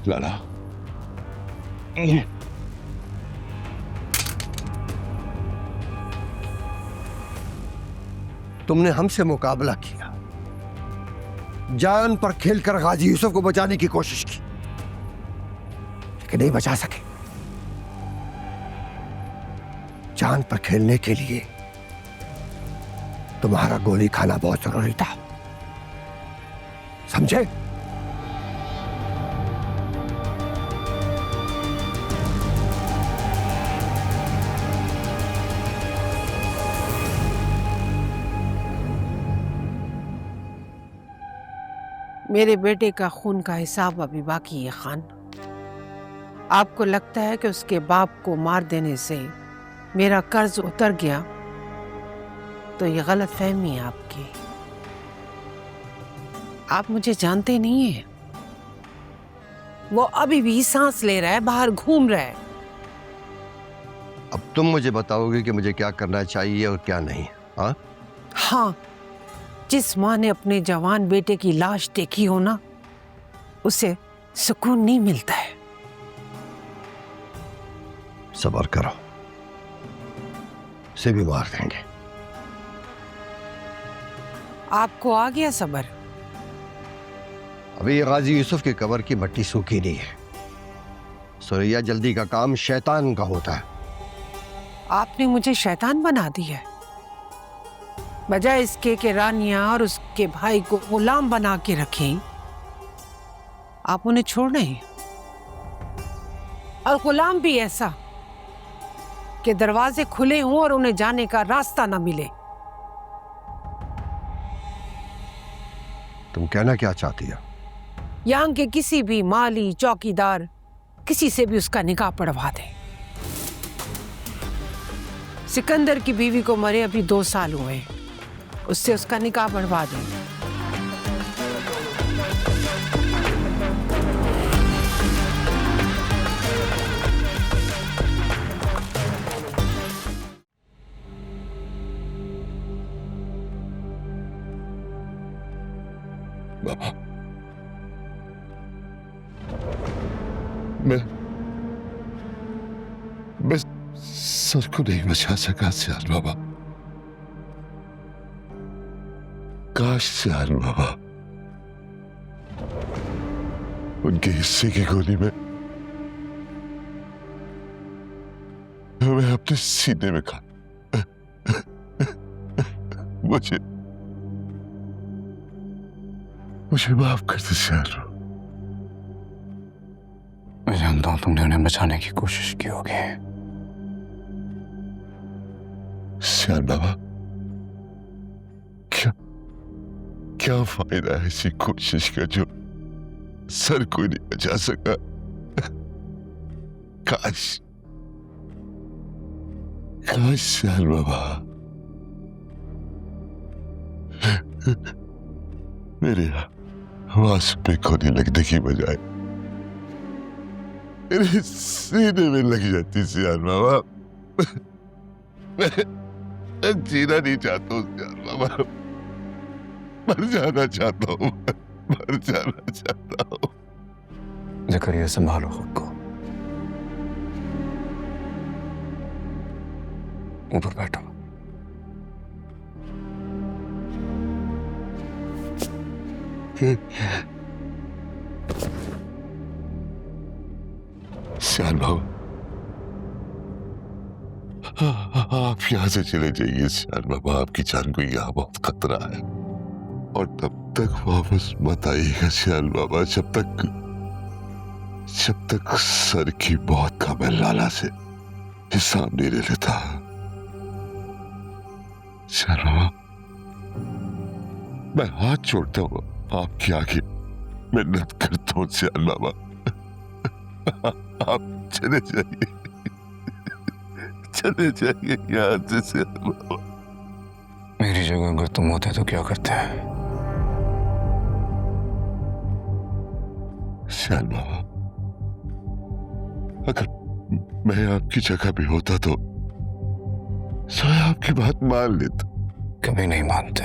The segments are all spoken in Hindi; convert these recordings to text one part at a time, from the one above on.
लाला, तुमने हमसे मुकाबला किया, जान पर खेलकर गाजी यूसुफ को बचाने की कोशिश की, लेकिन नहीं बचा सके। जान पर खेलने के लिए तुम्हारा गोली खाना बहुत जरूरी था, समझे? मेरे बेटे का खून का हिसाब अभी बाकी है खान। आपको लगता है कि उसके बाप को मार देने से मेरा कर्ज उतर गया, तो ये गलत फहमी है आपकी। आप मुझे जानते नहीं हैं। वो अभी भी सांस ले रहा है, बाहर घूम रहा है। अब तुम मुझे बताओगे कि मुझे क्या करना चाहिए और क्या नहीं? हाँ हाँ, जिस माँ ने अपने जवान बेटे की लाश देखी हो ना, उसे सुकून नहीं मिलता है। सब्र करो, इसे भी मार देंगे। आपको आ गया सब्र? अभी गाजी यूसुफ की कब्र की मट्टी सूखी नहीं है। सुरैया जल्दी का काम शैतान का होता है। आपने मुझे शैतान बना दिया है। बजाय इसके कि रानिया और उसके भाई को गुलाम बना के रखें, आप उन्हें छोड़ रहे हैं। और गुलाम भी ऐसा कि दरवाजे खुले हों और उन्हें जाने का रास्ता ना मिले। तुम कहना क्या चाहती हो? यहाँ के किसी भी माली, चौकीदार, किसी से भी उसका निकाह पढ़वा दे। सिकंदर की बीवी को मरे अभी 2 साल हुए, उससे उसका निकाह बढ़वा दें। बाबा, मैं सर को नहीं बचा सका सियाल बाबा। काश सियाल बाबा उनके हिस्से की गोली में मैं अपने सीने में खा। मुझे माफ कर दे सियाल। मैं जानता हूं तुमने उन्हें बचाने की कोशिश की होगी। सियाल बाबा, क्या फायदा है ऐसी कोशिश का जो सर कोई नहीं बचा सका। काश सियाल बाबा मेरे आवाज पे गोली लगने की बजाय मेरे सीने में लग जाती सियाल बाबा। मैं जीना नहीं चाहता हूँ सियाल बाबा, मर जाना चाहता हूँ, मर जाना चाहता हूँ। ज़करिया, संभालो खुद को, ऊपर बैठो। सियाल बाबा, आप यहाँ से चले जाइए सियाल बाबा, आपकी जान को यहाँ बहुत खतरा है। और तब तक वापस मत आइएगा सियाल बाबा, जब तक सर की मौत का मैं लाला से हिसाब नहीं ले लेता। सियाल बाबा, मैं हाथ जोड़ता हूँ आपके आगे मिन्नत करता हूँ सियाल बाबा, आप चले जाइए, चले जाइए यहाँ से सियाल बाबा। मेरी जगह अगर तुम होते तो क्या करते हैं? सियाल बाबा, अगर मैं आपकी जगह भी होता तो मैं आपकी बात मान लेता। कभी नहीं मानते।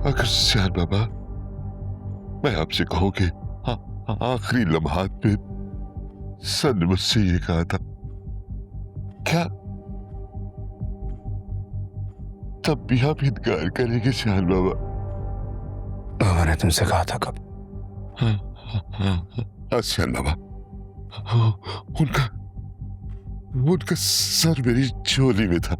अगर सियाल बाबा मैं आपसे कहूँ कि आखिरी लम्हात में सर ने मुझसे ये कहा था, क्या तब भी आप इनकार करेंगे सियाल बाबा? बाबा ने तुमसे कहा था कब? हाँ सियाल बाबा, उनका उनका सर मेरी झोली में था।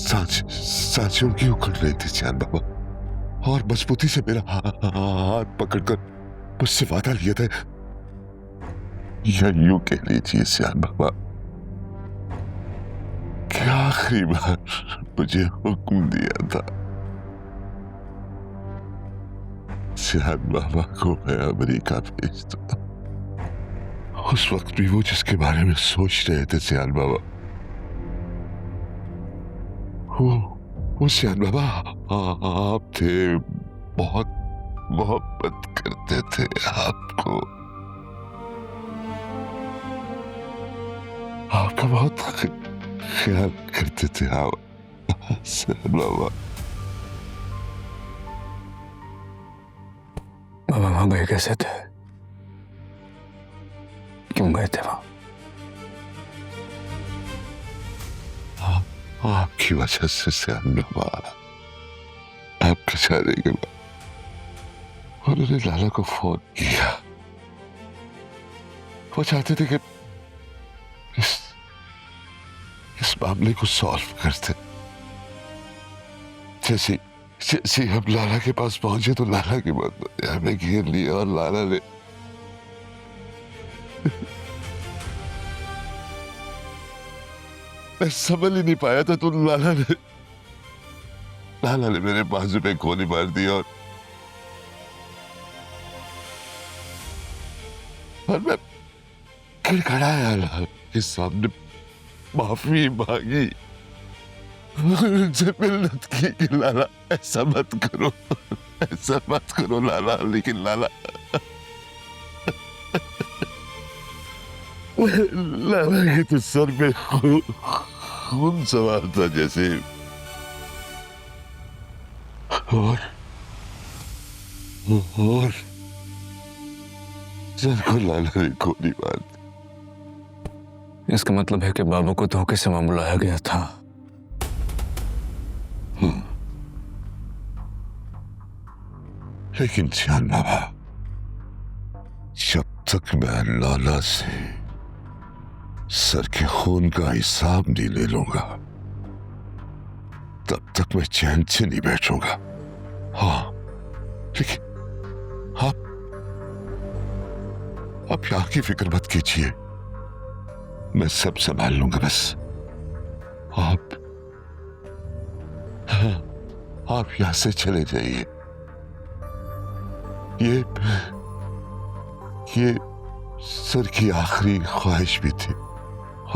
सांसें उनकी उखड़ रही थी सियाल बाबा, और मजबूती से मेरा हाथ पकड़कर मुझसे वादा लिया था, या यूं कह लीजिए सियाल बाबा कि आखिरी बार मुझे हुक्म दिया था, सियाल बाबा को मैं अमेरिका भेज दूंगा। उस वक्त भी वो जिसके बारे में सोच रहे थे सियाल बाबा, वो सियाल बाबा आप थे, बहुत मोहब्बत करते थे आपको, आपका बहुत ख्याल करते थे आप सियाल बाबा। बाबा वहां गए कैसे थे? क्यों गए थे वहां? आपकी वजह से सियाल बाबा, आपके जाने के बाद उन्होंने लाला को फोन किया। वो चाहते थे कि इस मामले को सॉल्व करते। जैसे हम लाला के पास पहुंचे तो लाला के बाद हमें घेर लिया, और लाला ने मैं समझ ही नहीं पाया था तो लाला ने मेरे बाजू पे गोली मार दी, और मैं खड़खड़ाया लाला के सामने, माफी मांगी, उनसे मिन्नत की कि लाला ऐसा मत करो लाला। लेकिन लाला के तो सर पे खून सवार था जैसे, और सर को लाला ने गोली मार दी। इसका मतलब है कि बाबू को धोखे से वहां बुलाया गया था। लेकिन सियाल बाबा, जब तक मैं लाला से सर के खून का हिसाब नहीं ले लूंगा, तब तक मैं चैन से नहीं बैठूंगा। हाँ, लेकिन आप यहाँ की फिक्र मत कीजिए, मैं सब संभाल लूंगा। बस आप यहां से चले जाइए। ये सर की आखिरी ख्वाहिश भी थी,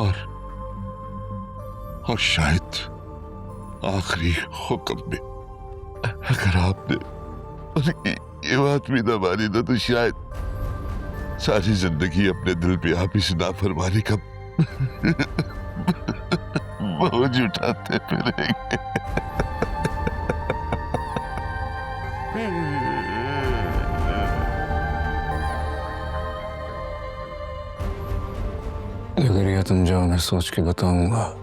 और शायद आखिरी हुक्म भी। अगर आपने उनकी ये बात भी न मानी ना, तो शायद सारी जिंदगी अपने दिल पे आप इस नाफरमानी का बोझ उठाते फिरेंगे। अगर यह तुम जाओ, मैं सोच के बताऊंगा।